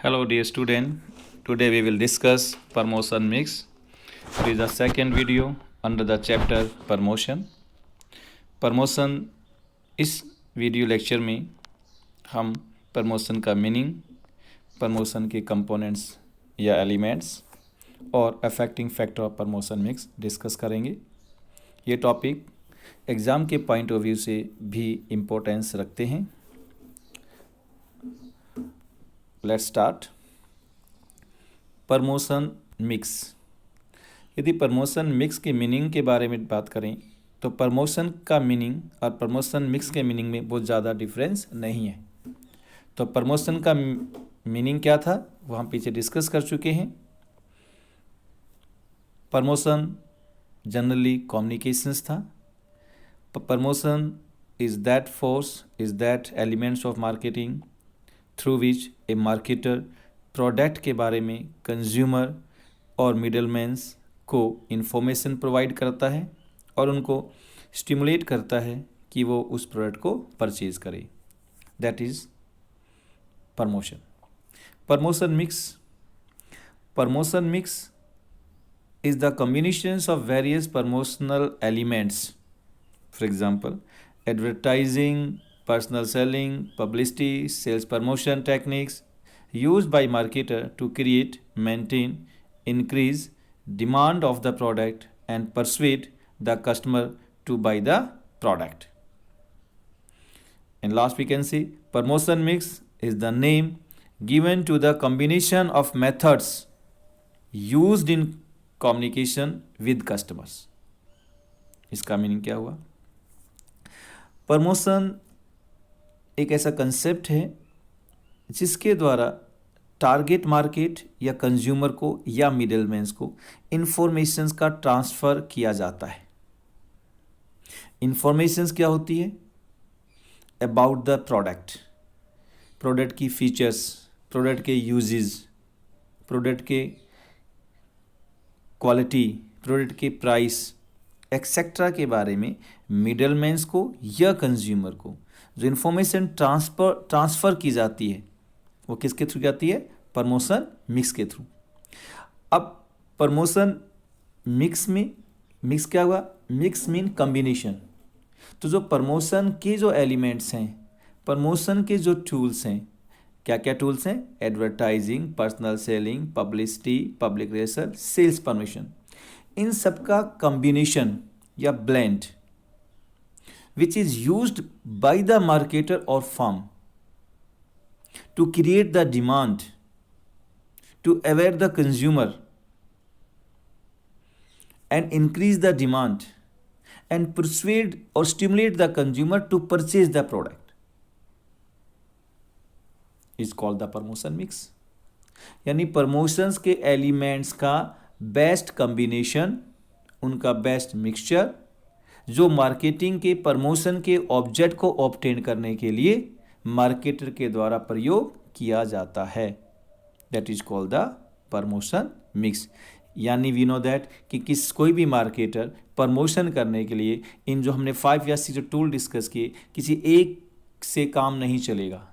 Hello, dear student. Today we will discuss promotion mix. It is the second video under the chapter promotion. Promotion इस video lecture में हम promotion का meaning, promotion के components या elements और affecting factor of promotion mix discuss करेंगे। ये topic exam के पॉइंट ऑफ व्यू से भी इम्पोर्टेंस रखते हैं। Let's start. Promotion mix. यदि प्रमोशन मिक्स के मीनिंग के बारे में बात करें तो प्रमोशन का मीनिंग और प्रमोशन मिक्स के मीनिंग में बहुत ज़्यादा डिफरेंस नहीं है। तो प्रमोशन का मीनिंग क्या था वो हम पीछे डिस्कस कर चुके हैं। प्रमोशन जनरली कम्युनिकेशंस था। Promotion is that force, is that elements of marketing through which A marketer product के बारे में कंज्यूमर और मिडलमैन्स को इन्फॉर्मेशन प्रोवाइड करता है और उनको स्टिमुलेट करता है कि वो उस प्रोडक्ट को परचेज करे। That is promotion. Promotion mix. Promotion mix is the combinations of various promotional elements. For example, advertising, personal selling, publicity, sales promotion techniques used by marketer to create, maintain, increase demand of the product and persuade the customer to buy the product. And last we can see promotion mix is the name given to the combination of methods used in communication with customers. इसका meaning क्या हुआ? Promotion एक ऐसा concept है जिसके द्वारा target market या consumer को या मिडलमैन्स को इंफॉर्मेशंस का ट्रांसफ़र किया जाता है। इंफॉर्मेशंस क्या होती है? अबाउट द प्रोडक्ट, प्रोडक्ट की फीचर्स, प्रोडक्ट के यूजेस, प्रोडक्ट के क्वालिटी, प्रोडक्ट के प्राइस एक्सेट्रा के बारे में मिडलमैन्स को या कंज्यूमर को जो इन्फॉर्मेशन ट्रांसफ़र की जाती है वो किसके थ्रू जाती है? प्रमोशन मिक्स के थ्रू। अब प्रमोशन मिक्स में मिक्स क्या हुआ? Mix mean combination. तो जो प्रमोशन के जो एलिमेंट्स हैं, प्रमोशन के जो टूल्स हैं, क्या क्या टूल्स हैं? Advertising, personal selling, publicity, public relation, sales promotion, इन सब का कम्बिनेशन या blend which is used by the marketer और firm to create the demand, to aware the consumer and increase the demand and persuade और stimulate the consumer to purchase the product is called the promotion mix. यानी promotions के elements का best combination, उनका best mixture जो marketing के promotion के object को obtain करने के लिए मार्केटर के द्वारा प्रयोग किया जाता है। That is called the promotion mix. यानी वी नो दैट कि कोई भी मार्केटर प्रमोशन करने के लिए इन जो हमने 5 या 6 जो टूल डिस्कस किए, किसी एक से काम नहीं चलेगा।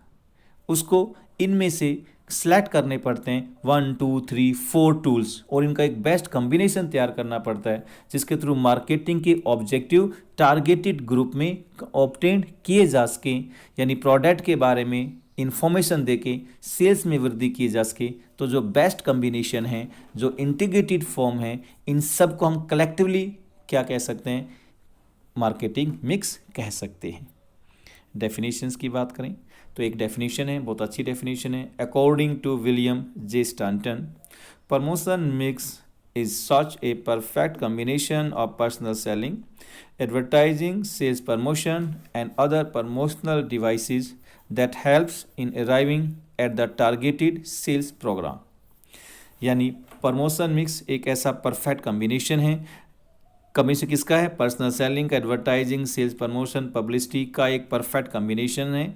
उसको इनमें से सेलेक्ट करने पड़ते हैं 1 2 3 4 टूल्स और इनका एक बेस्ट कम्बिनेशन तैयार करना पड़ता है जिसके थ्रू मार्केटिंग के ऑब्जेक्टिव टारगेटेड ग्रुप में ऑब्टेन किए जा सके, यानी प्रोडक्ट के बारे में इंफॉर्मेशन देके सेल्स में वृद्धि की जा सके। तो जो बेस्ट कम्बिनेशन है, जो इंटीग्रेटेड फॉर्म है, इन सब को हम कलेक्टिवली क्या कह सकते हैं? मार्केटिंग मिक्स कह सकते हैं। डेफिनेशंस की बात करें तो एक डेफिनेशन है, बहुत अच्छी डेफिनेशन है। According to William J Stanton, promotion mix is such a perfect combination of personal selling, advertising, sales promotion and other promotional devices that helps in arriving at the targeted sales programme. यानी promotion mix एक ऐसा perfect combination है। Combination किसका है? Personal selling, advertising, sales promotion, publicity का एक perfect combination है।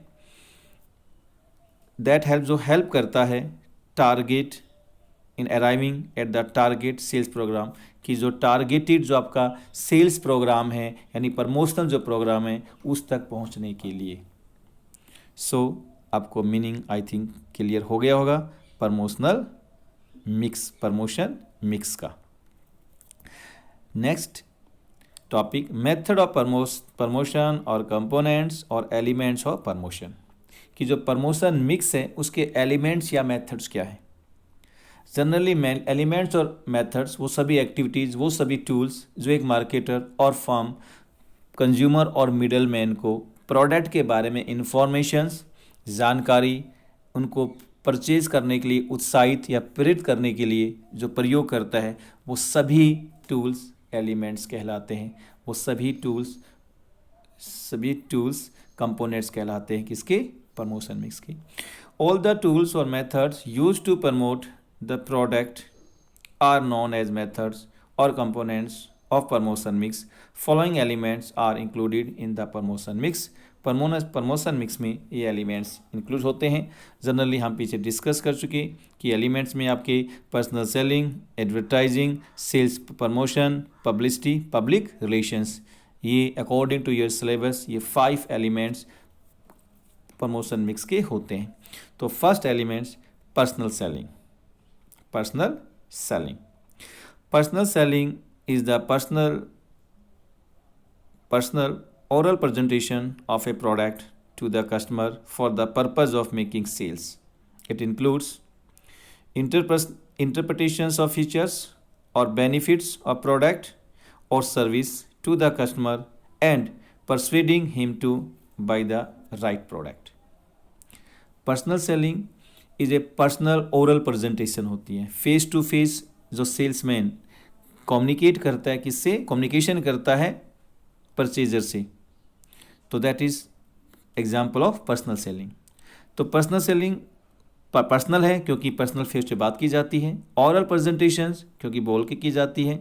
That help जो हेल्प करता है target in arriving at the target sales programme, कि जो टारगेटेड जो आपका सेल्स प्रोग्राम है यानी प्रमोशनल जो प्रोग्राम है उस तक पहुंचने के लिए। सो आपको मीनिंग आई थिंक क्लियर हो गया होगा। प्रमोशनल मिक्स, प्रमोशन मिक्स का। Next topic, method of promotion और कंपोनेंट्स और एलिमेंट्स ऑफ प्रमोशन, कि जो प्रमोशन मिक्स है उसके एलिमेंट्स या मेथड्स क्या है। जनरली एलिमेंट्स और मेथड्स वो सभी एक्टिविटीज़, वो सभी टूल्स जो एक मार्केटर और फर्म, कंज्यूमर और मिडल मैन को प्रोडक्ट के बारे में इंफॉर्मेशंस, जानकारी, उनको परचेज करने के लिए उत्साहित या प्रेरित करने के लिए जो प्रयोग करता है, वो सभी टूल्स एलिमेंट्स कहलाते हैं। वो सभी टूल्स कंपोनेंट्स कहलाते हैं किसके, प्रमोशन मिक्स के। ऑल द टूल्स और methods use to promote the product are known as methods और components of promotion mix. Following elements are included in the promotion mix. Promotion mix में ये elements include होते हैं। Generally हम पीछे discuss कर चुके कि एलिमेंट्स में आपके personal selling, advertising, sales promotion, publicity, public relations, ये अकॉर्डिंग टू योर सिलेबस ये 5 एलिमेंट्स प्रमोशन मिक्स के होते हैं। तो first elements personal selling. Personal selling is the personal oral presentation of a product to the customer for the purpose of making sales. It includes interpretations of features or benefits of product or service to the customer and persuading him to buy the right product. Personal selling is a personal oral presentation होती है, face to face जो salesman communicate करता है, किससे communication करता है, purchaser से। तो that is example of personal selling. तो पर्सनल सेलिंग पर्सनल है क्योंकि पर्सनल फेस से बात की जाती है, ऑरल प्रेजेंटेशंस क्योंकि बोल के की जाती है,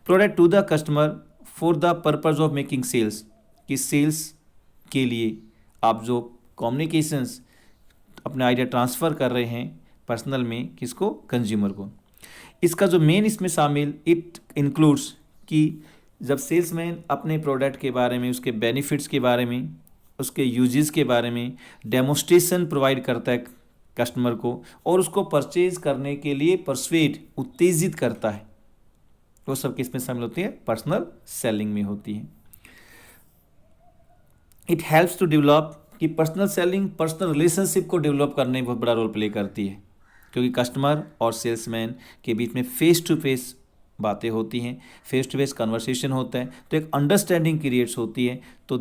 product to the customer for the purpose of making sales, कि सेल्स के लिए आप जो कम्युनिकेशंस अपने आइडिया ट्रांसफ़र कर रहे हैं पर्सनल में, किसको, कंज्यूमर को। इसका जो मेन इसमें शामिल इट इंक्लूड्स कि जब सेल्समैन अपने प्रोडक्ट के बारे में, उसके बेनिफिट्स के बारे में, उसके यूजेस के बारे में डेमोस्ट्रेशन प्रोवाइड करता है कस्टमर को और उसको परचेज करने के लिए परसुएड, उत्तेजित करता है, वो सब किस में शामिल होती है, पर्सनल सेलिंग में होती है। इट हेल्प्स टू डेवलप, कि पर्सनल सेलिंग पर्सनल रिलेशनशिप को डेवलप करने में बहुत बड़ा रोल प्ले करती है, क्योंकि कस्टमर और सेल्समैन के बीच में फेस टू फेस बातें होती हैं, फेस टू फेस कन्वर्सेशन होता है, तो एक अंडरस्टैंडिंग क्रिएट्स होती है। तो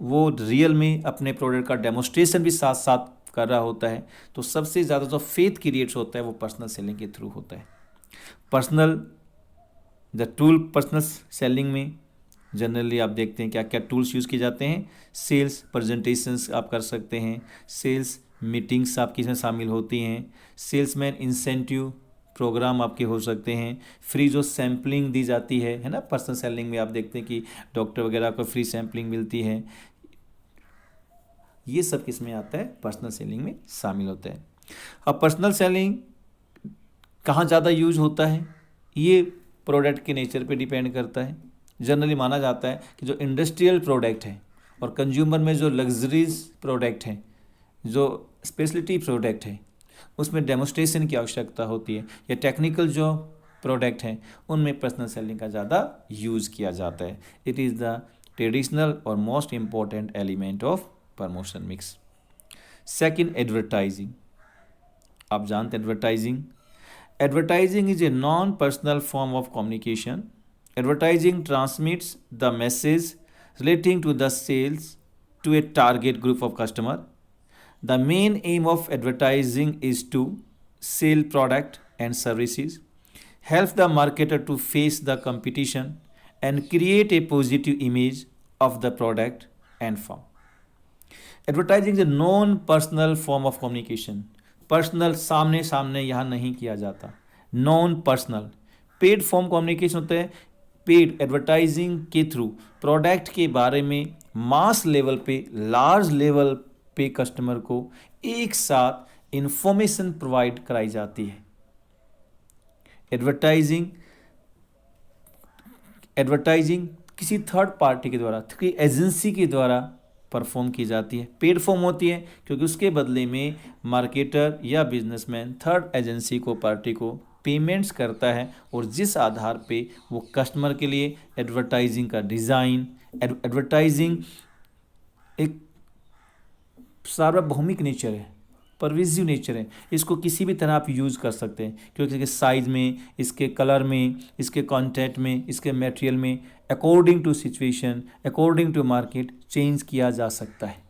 वो रियल में अपने प्रोडक्ट का डेमोस्ट्रेशन भी साथ साथ कर रहा होता है। तो सबसे ज़्यादा जो फेथ क्रिएट्स होता है वो पर्सनल सेलिंग के थ्रू होता है। पर्सनल सेलिंग में जनरली आप देखते हैं क्या क्या टूल्स यूज़ किए जाते हैं। सेल्स प्रेजेंटेशंस आप कर सकते हैं, सेल्स मीटिंग्स आपकी इसमें शामिल होती हैं, सेल्समैन इंसेंटिव प्रोग्राम आपके हो सकते हैं, फ्री जो सैम्पलिंग दी जाती है ना, पर्सनल सेलिंग में आप देखते हैं कि डॉक्टर वगैरह को फ्री सैम्पलिंग मिलती है। ये सब किस में आता है, पर्सनल सेलिंग में शामिल होता है। अब पर्सनल सेलिंग कहाँ ज़्यादा यूज होता है, ये प्रोडक्ट के नेचर पे डिपेंड करता है। जनरली माना जाता है कि जो इंडस्ट्रियल प्रोडक्ट है और कंज्यूमर में जो लग्जरीज प्रोडक्ट है, जो स्पेशलिटी प्रोडक्ट है, उसमें डेमोस्ट्रेशन की आवश्यकता होती है, या टेक्निकल जो प्रोडक्ट हैं उनमें पर्सनल सेलिंग का ज़्यादा यूज़ किया जाता है। इट इज़ द ट्रेडिशनल और most important element of promotion mix. Second, advertising. आप जानते हैं advertising is a non personal form of communication. Advertising transmits the message relating to the sales to a target group of customer. The main aim of advertising is to sell product and services, help the marketer to face the competition and create a positive image of the product and firm. Advertising is a non-personal form of communication. Personal सामने सामने यहाँ नहीं किया जाता, non personal. Paid form communication होता है, paid advertising के through product के बारे में मास लेवल पे, लार्ज लेवल पे कस्टमर को एक साथ इंफॉर्मेशन प्रोवाइड कराई जाती है। एडवर्टाइजिंग किसी थर्ड पार्टी के द्वारा, किसी एजेंसी के द्वारा परफॉर्म की जाती है। पेड फॉर्म होती है क्योंकि उसके बदले में मार्केटर या बिजनेसमैन थर्ड एजेंसी को, पार्टी को पेमेंट्स करता है और जिस आधार पे वो कस्टमर के लिए एडवर्टाइजिंग का डिज़ाइन, एडवर्टाइजिंग एक सार्वभौमिक नेचर है, परविजिव नेचर है, इसको किसी भी तरह आप यूज़ कर सकते हैं क्योंकि इसके साइज़ में, इसके कलर में, इसके कंटेंट में, इसके मटेरियल में according to situation, according to market change किया जा सकता है।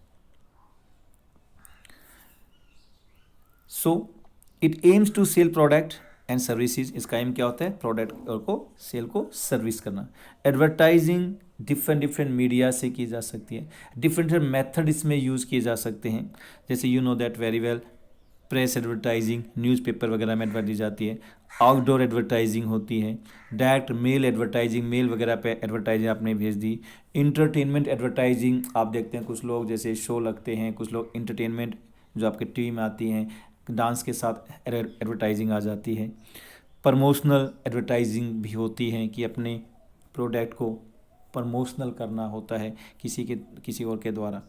So it aims to sell product and services. इसका एम क्या होता है? प्रोडक्ट को सेल को सर्विस करना। एडवर्टाइजिंग डिफरेंट मीडिया से की जा सकती है, डिफरेंट मेथड इसमें यूज़ किए जा सकते हैं। जैसे you know that very well, press advertising, newspaper वगैरह में एडवर्टाइज दी जाती है। आउटडोर एडवर्टाइजिंग होती है, डायरेक्ट मेल एडवर्टाइजिंग, मेल वगैरह पे एडवर्टाइजिंग आपने भेज दी। इंटरटेनमेंट एडवर्टाइजिंग आप देखते हैं, कुछ लोग जैसे शो लगते हैं, कुछ लोग इंटरटेनमेंट जो आपके टीवी में आती हैं, डांस के साथ एडवर्टाइजिंग आ जाती है। प्रमोशनल एडवर्टाइजिंग भी होती है कि अपने प्रोडक्ट को प्रमोशनल करना होता है किसी और के द्वारा।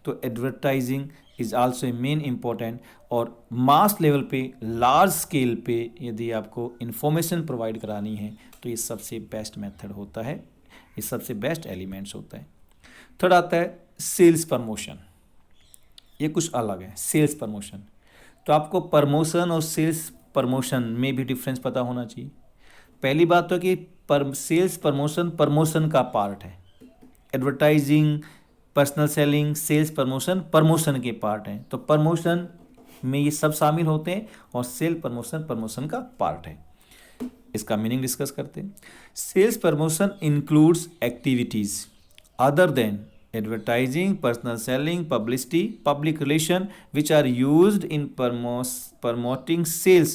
तो advertising is also a main important. और मास लेवल पे, लार्ज स्केल पे यदि आपको इन्फॉर्मेशन प्रोवाइड करानी है तो ये सबसे बेस्ट मेथड होता है, ये सबसे बेस्ट एलिमेंट्स होता है। थर्ड आता है सेल्स प्रमोशन। ये कुछ अलग है, सेल्स प्रमोशन। तो आपको प्रमोशन और सेल्स प्रमोशन में भी डिफरेंस पता होना चाहिए। पहली बात तो कि सेल्स प्रमोशन का पार्ट है। Advertising, personal selling, sales promotion के पार्ट हैं। तो प्रमोशन में ये सब शामिल होते हैं और सेल प्रमोशन का पार्ट है। इसका मीनिंग डिस्कस करते हैं। Sales promotion includes activities other than advertising, personal selling, publicity, public relation, which are used in promoting sales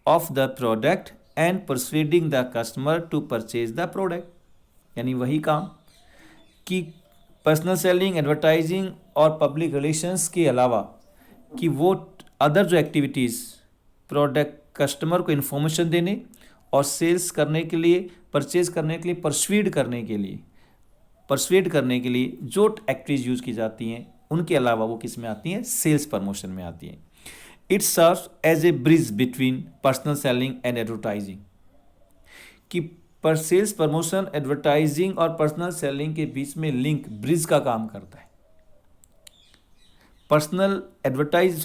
of the product and persuading the customer to purchase the product। यानी वही काम कि personal selling, advertising और public relations के अलावा कि वो other जो एक्टिविटीज़ प्रोडक्ट कस्टमर को इन्फॉर्मेशन देने और सेल्स करने के लिए, परचेज करने के लिए, परसुएड करने के लिए जो एक्टिविटीज यूज़ की जाती हैं उनके अलावा वो किस में आती हैं? सेल्स प्रमोशन में आती हैं। It serves as a bridge between personal selling and advertising, कि पर सेल्स प्रमोशन, एडवर्टाइजिंग और पर्सनल सेलिंग के बीच में लिंक, ब्रिज का काम करता है।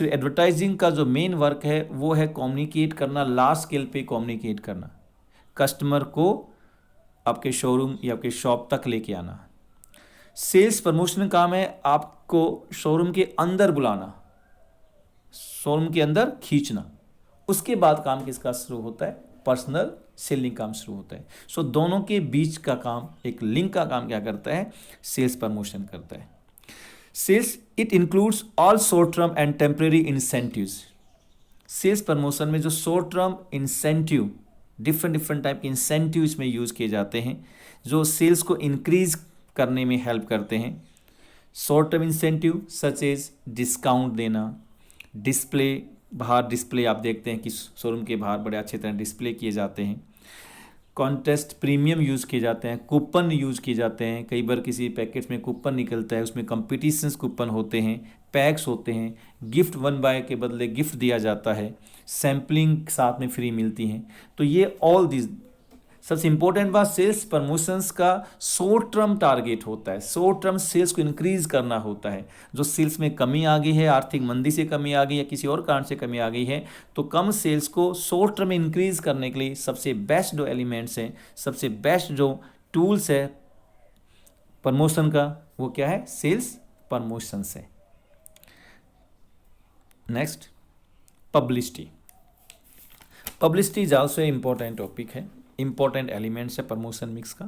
एडवर्टाइजिंग का जो मेन वर्क है वो है कम्युनिकेट करना, लार्ज स्केल पे कम्युनिकेट करना, कस्टमर को आपके शोरूम या आपके शॉप तक लेके आना। सेल्स प्रमोशन काम है आपको शोरूम के अंदर बुलाना, शोरूम के अंदर खींचना। उसके बाद काम किसका शुरू होता है? पर्सनल सेलिंग काम शुरू होता है। सो दोनों के बीच का काम, एक लिंक का काम क्या करता है? सेल्स प्रमोशन करता है। Sales it includes all short term and temporary incentives. Sales promotion में जो short term incentive, different type के इंसेंटिव इसमें यूज़ किए जाते हैं जो सेल्स को इंक्रीज करने में हेल्प करते हैं। Short term incentive such as discount देना, डिस्प्ले आप देखते हैं कि शोरूम के बाहर बड़े अच्छे तरह डिस्प्ले किए जाते हैं। कॉन्टेस्ट प्रीमियम यूज़ किए जाते हैं, कूपन यूज़ किए जाते हैं। कई बार किसी पैकेट में कूपन निकलता है, उसमें कंपटीशंस कूपन होते हैं, पैक्स होते हैं, गिफ्ट 1 बाय के बदले गिफ्ट दिया जाता है, सैम्पलिंग साथ में फ्री मिलती हैं। तो ये ऑल दिस सबसे इंपॉर्टेंट बात, सेल्स प्रमोशंस का शॉर्ट टर्म टारगेट होता है, शॉर्ट टर्म सेल्स को इंक्रीज करना होता है। जो सेल्स में कमी आ गई है, आर्थिक मंदी से कमी आ गई या किसी और कारण से कमी आ गई है, तो कम सेल्स को शॉर्ट टर्म में इंक्रीज करने के लिए सबसे बेस्ट जो एलिमेंट्स हैं, सबसे बेस्ट जो टूल्स है प्रमोशन का, वो क्या है? सेल्स प्रमोशंस है। Next, publicity. Publicity is also a important topic है, इंपॉर्टेंट एलिमेंट्स है प्रमोशन मिक्स का।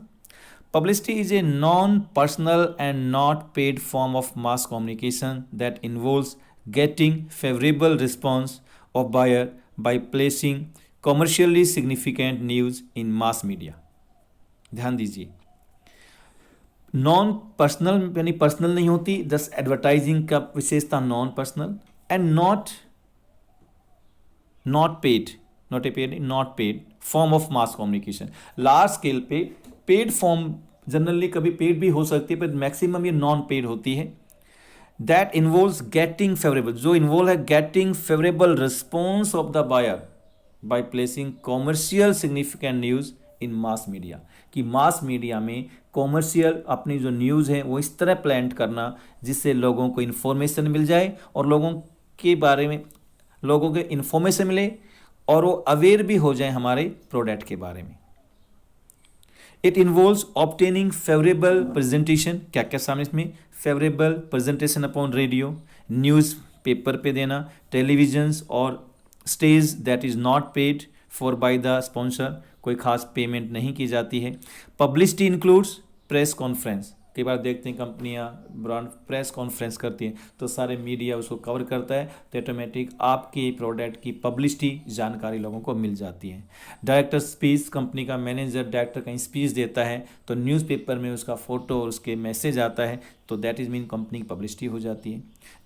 Publicity is a non personal and not paid form of mass communication that involves getting favourable response of buyer by placing commercially significant news in mass media. ध्यान दीजिए, non personal यानी personal नहीं होती, just advertising का विशेषता non personal and not paid form of mass communication. Large scale पे paid form generally कभी paid भी हो सकती है, पर मैक्सिमम ये नॉन पेड होती है। दैट इन्वॉल्व्स गेटिंग फेवरेबल, जो इन्वॉल्व है getting favourable response of the buyer by placing commercial significant news in mass media, कि मास मीडिया में कॉमर्शियल अपनी जो न्यूज़ है वो इस तरह प्लांट करना जिससे लोगों को इन्फॉर्मेशन मिल जाए और लोगों के बारे में लोगों के इन्फॉर्मेशन मिले और वो अवेयर भी हो जाए हमारे प्रोडक्ट के बारे में। It involves obtaining favourable presentation, क्या क्या सामने इसमें, favourable presentation upon radio, news paper पे देना, टेलीविजन्स और stage that is not paid for by the sponsor, कोई खास पेमेंट नहीं की जाती है। पब्लिसिटी इंक्लूड्स प्रेस कॉन्फ्रेंस, कई बार देखते हैं कंपनियां ब्रांड प्रेस कॉन्फ्रेंस करती हैं तो सारे मीडिया उसको कवर करता है तो ऑटोमेटिक आपके प्रोडक्ट की पब्लिसिटी जानकारी लोगों को मिल जाती है। डायरेक्टर स्पीच, कंपनी का मैनेजर डायरेक्टर कहीं स्पीच देता है तो न्यूज़पेपर में उसका फ़ोटो और उसके मैसेज आता है तो दैट इज़ मीन कंपनी की पब्लिसिटी हो जाती है।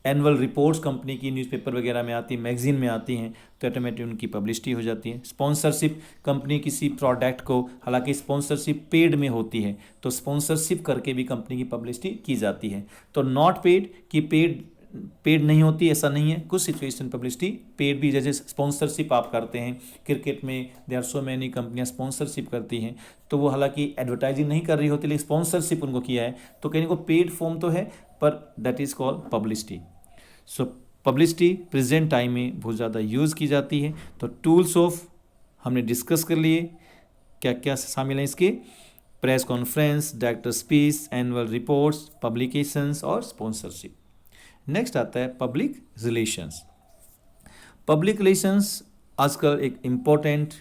एनुअल रिपोर्ट्स कंपनी की न्यूज़पेपर वगैरह में आती है, मैगजीन में आती हैं तो ऑटोमेटिक उनकी पब्लिसिटी हो जाती है। स्पॉन्सरशिप, कंपनी किसी प्रोडक्ट को, हालांकि स्पॉन्सरशिप पेड में होती है तो स्पॉन्सरशिप करके भी कंपनी की पब्लिसिटी की जाती है। तो नॉट पेड कि पेड नहीं होती, ऐसा नहीं है, कुछ सिचुएशन पब्लिसिटी पेड भी, जैसे स्पॉन्सरशिप आप करते हैं क्रिकेट में, देयर आर सो मैनी कंपनियां स्पॉन्सरशिप करती हैं तो वो हालांकि एडवर्टाइजिंग नहीं कर रही होती लेकिन स्पॉन्सरशिप उनको किया है तो कहने को पेड फॉर्म तो है पर that is called publicity. So publicity present time में बहुत ज़्यादा यूज़ की जाती है। तो टूल्स ऑफ हमने डिस्कस कर लिए, क्या क्या शामिल हैं इसके, press conference, director speech, annual reports, publications और स्पॉन्सरशिप। नेक्स्ट आता है पब्लिक रिलेशंस। पब्लिक रिलेशंस आजकल एक इम्पोर्टेंट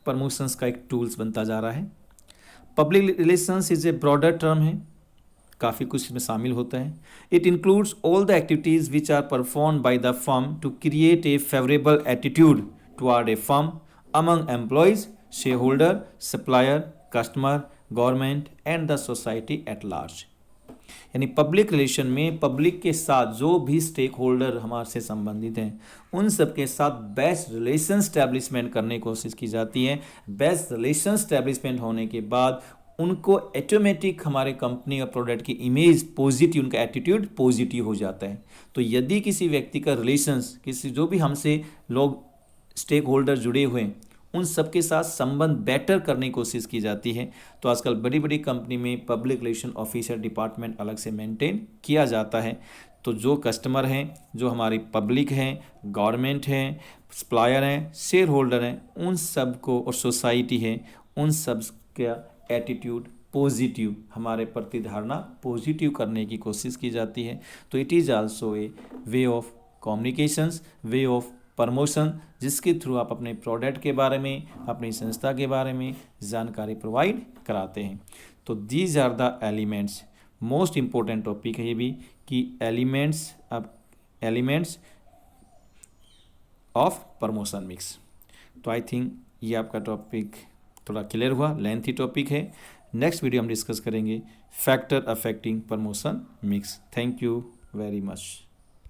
प्रमोशंस का एक टूल्स बनता जा रहा है। Public relations is a broader term है, काफ़ी कुछ इसमें शामिल होता है। It includes all the activities which are perform by the firm to create a favourable attitude toward a firm among employees, shareholder, supplier, customer, government and the society at large. यानी public relation में public के साथ जो भी stake holder हमारे से संबंधित हैं उन सब के साथ बेस्ट रिलेशन स्टैब्लिशमेंट करने की कोशिश की जाती है। बेस्ट रिलेशन स्टैब्लिशमेंट होने के बाद उनको ऑटोमेटिक हमारे कंपनी और प्रोडक्ट की इमेज पॉजिटिव, उनका एटीट्यूड पॉजिटिव हो जाता है। तो यदि किसी व्यक्ति का रिलेशंस, किसी जो भी हमसे लोग स्टेक होल्डर जुड़े हुए हैं उन सबके साथ संबंध बेटर करने की कोशिश की जाती है तो आजकल बड़ी बड़ी कंपनी में पब्लिक रिलेशन ऑफिसर डिपार्टमेंट अलग से मेंटेन किया जाता है। तो जो कस्टमर हैं, जो हमारी पब्लिक हैं, गवर्नमेंट हैं, सप्लायर हैं, शेयर होल्डर हैं, उन सब को और सोसाइटी है उन सब का एटीट्यूड पॉजिटिव, हमारे प्रति धारणा पॉजिटिव करने की कोशिश की जाती है। तो it is also a way of communications, way of promotion, जिसके थ्रू आप अपने प्रोडक्ट के बारे में, अपनी संस्था के बारे में जानकारी प्रोवाइड कराते हैं। तो these are the elements, most important topic है ये भी कि एलिमेंट्स ऑफ प्रमोशन मिक्स। तो आई थिंक ये आपका टॉपिक थोड़ा क्लियर हुआ, लेंथी टॉपिक है। नेक्स्ट वीडियो हम डिस्कस करेंगे factor affecting promotion mix. Thank you very much.